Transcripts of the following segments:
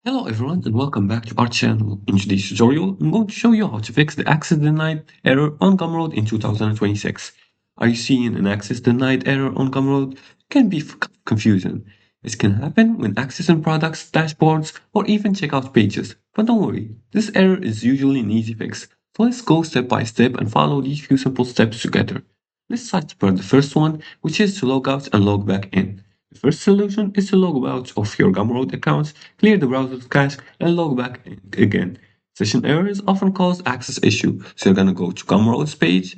Hello everyone and welcome back to our channel. In today's tutorial, I'm going to show you how to fix the access denied error on Gumroad in 2026. Are you seeing an access denied error on Gumroad? It can be confusing. This can happen when accessing products, dashboards, or even checkout pages. But don't worry, this error is usually an easy fix. So let's go step by step and follow these few simple steps together. Let's start with the first one, which is to log out and log back in. The first solution is to log out of your Gumroad accounts, clear the browser's cache, and log back in again. Session errors often cause access issue, so you're gonna go to Gumroad's page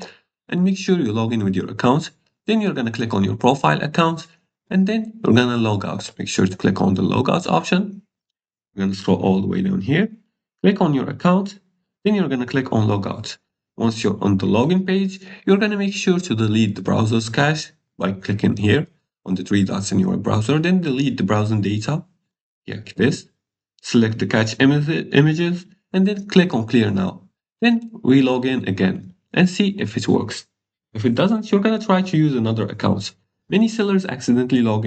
and make sure you log in with your account. Then you're gonna click on your profile account, and then you're gonna log out. Make sure to click on the logout option. You're gonna scroll all the way down here, click on your account, then you're gonna click on logout. Once you're on the login page, you're gonna make sure to delete the browser's cache by clicking here on the three dots in your browser, then delete the browsing data. Check this. Select the cache images and then click on clear now. Then re-log in again and see if it works. If it doesn't, you're gonna try to use another account. Many sellers accidentally log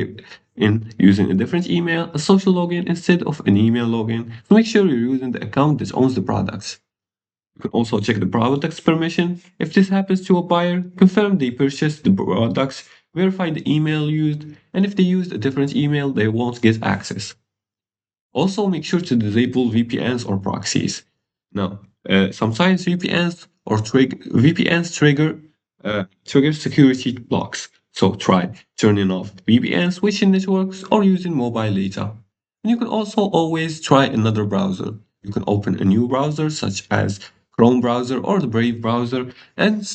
in using a different email, a social login instead of an email login, so make sure you're using the account that owns the products. You can also check the product's permission. If this happens to a buyer, confirm they purchased the products, verify the email used, and if they used a different email, they won't get access. Also, make sure to disable VPNs or proxies. Now, sometimes VPNs trigger security blocks. So try turning off VPN, switching networks, or using mobile data. And you can also always try another browser. You can open a new browser such as Chrome browser or the Brave browser and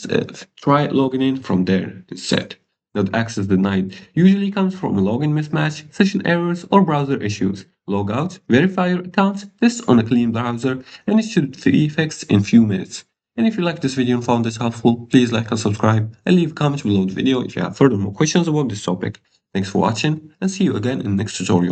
try logging in from there instead. Now, the access denied usually comes from a login mismatch, session errors, or browser issues. Log out, verify your account, test on a clean browser, and it should be fixed in few minutes. And if you like this video and found this helpful, please like and subscribe and leave comments below the video if you have further more questions about this topic. Thanks for watching and see you again in the next tutorial.